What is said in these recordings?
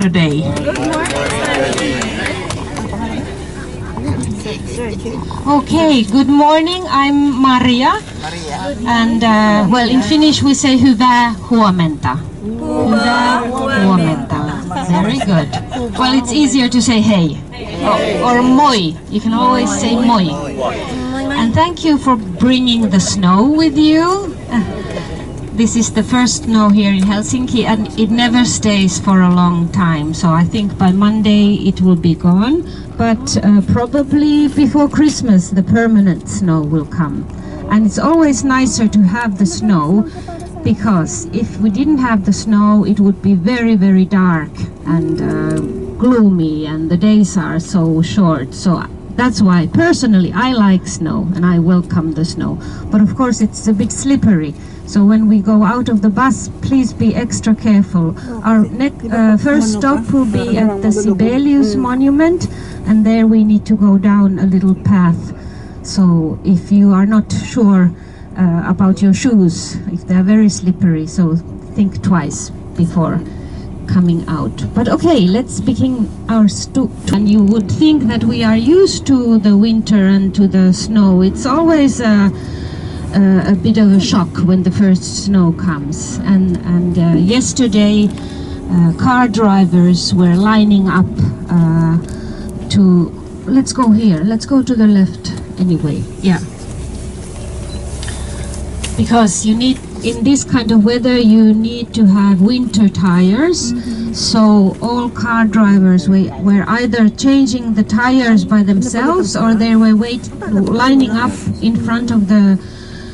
Today. Okay, good morning. I'm Maria. And well, in Finnish we say hyvää huomenta. Hyvää huomenta. Very good. Well, it's easier to say hey or moi. You can always say moi. And thank you for bringing the snow with you. This is the first snow here in Helsinki, and it never stays for a long time. So I think by Monday it will be gone. But probably before Christmas the permanent snow will come. And it's always nicer to have the snow, because if we didn't have the snow it would be very, very dark and gloomy, and the days are so short. So that's why personally I like snow and I welcome the snow. But of course it's a bit slippery. So when we go out of the bus, please be extra careful. Our first stop will be at the Sibelius Monument, and there we need to go down a little path. So if you are not sure about your shoes, if they're very slippery, so think twice before coming out. But okay, let's begin our and you would think that we are used to the winter and to the snow. It's always a bit of a shock when the first snow comes. And yesterday car drivers were lining up to, let's go here, let's go to the left anyway, yeah. Because you need, in this kind of weather, you need to have winter tires. So all car drivers were either changing the tires by themselves, or they were lining up in front of the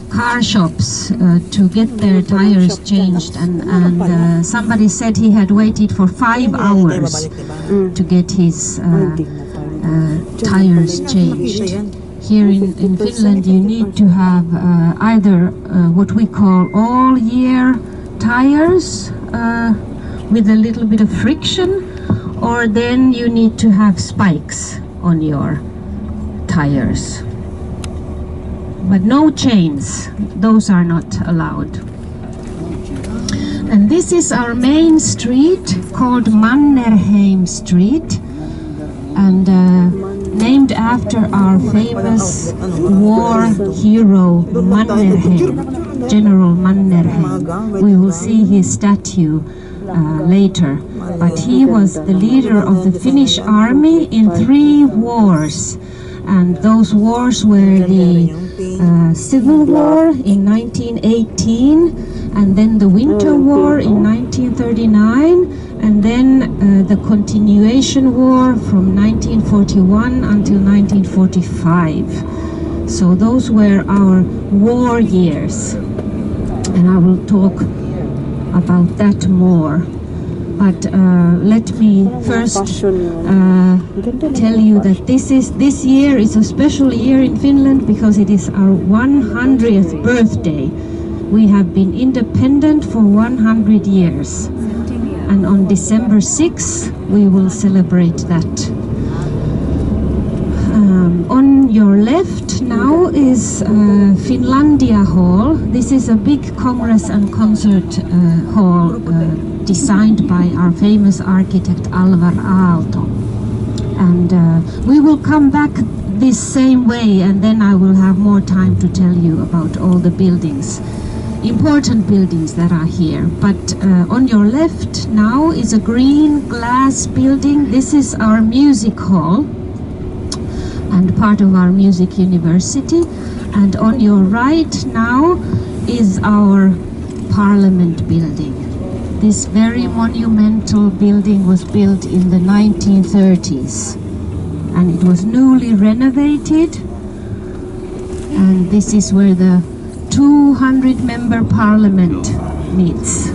car shops to get their tires changed, and somebody said he had waited for 5 hours to get his tires changed. Here in Finland you need to have either what we call all year tires with a little bit of friction, or then you need to have spikes on your tires. But no chains, those are not allowed. And this is our main street called Mannerheim Street, and named after our famous war hero Mannerheim, General Mannerheim. We will see his statue later. But he was the leader of the Finnish army in 3 wars. And those wars were the Civil War in 1918, and then the Winter War in 1939, and then the Continuation War from 1941 until 1945. So those were our war years, and I will talk about that more. But let me first tell you that this year is a special year in Finland, because it is our 100th birthday. We have been independent for 100 years, and on December 6th we will celebrate that. On your left now is Finlandia Hall. This is a big congress and concert hall designed by our famous architect Alvar Aalto. And we will come back this same way, and then I will have more time to tell you about all the buildings, important buildings that are here. But on your left now is a green glass building. This is our music hall and part of our music university. And on your right now is our parliament building. This very monumental building was built in the 1930s, and it was newly renovated, and this is where the 200-member parliament meets.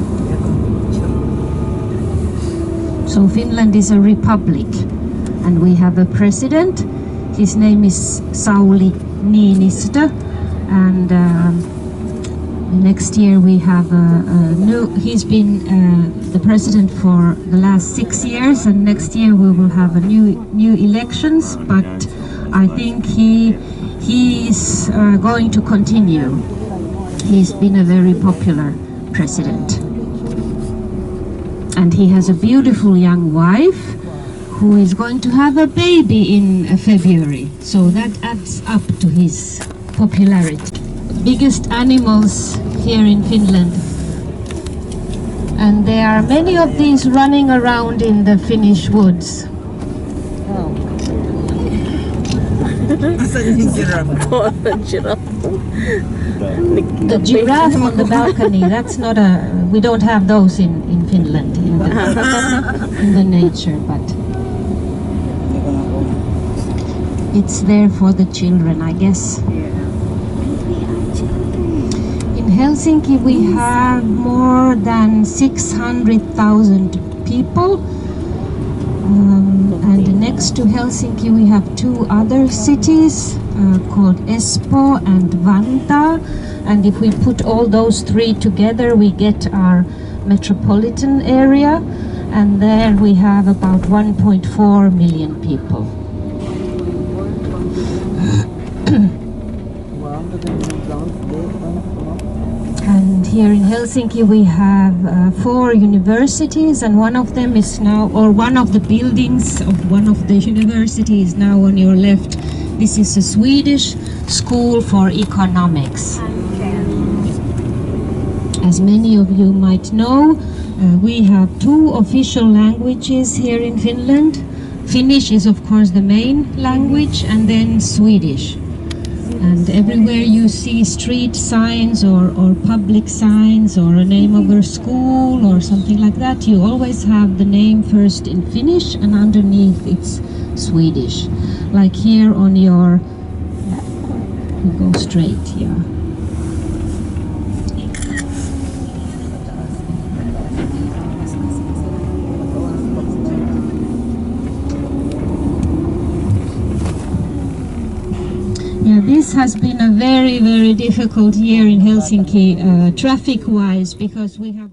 So Finland is a republic, and we have a president. His name is Sauli Niinistö, and next year we have he's been the president for the last 6 years, and next year we will have a new elections, but I think he is going to continue. He's been a very popular president. And he has a beautiful young wife who is going to have a baby in February. So that adds up to his popularity. Biggest animals here in Finland. And there are many of these running around in the Finnish woods. The giraffe on the balcony, that's not we don't have those in Finland, in the nature, but it's there for the children, I guess. In Helsinki we have more than 600,000 people. And next to Helsinki we have two other cities called Espoo and Vantaa. And if we put all those three together we get our metropolitan area. And there we have about 1.4 million people. And here in Helsinki we have 4 universities, and one of them is now, or one of the buildings of one of the universities is now on your left. This is a Swedish school for economics. As many of you might know, we have 2 official languages here in Finland. Finnish is of course the main language, and then Swedish. And everywhere you see street signs or public signs or a name of a school or something like that, you always have the name first in Finnish and underneath it's Swedish. Like here on your, you go straight, yeah. Yeah, this has been a very, very difficult year in Helsinki traffic-wise, because we have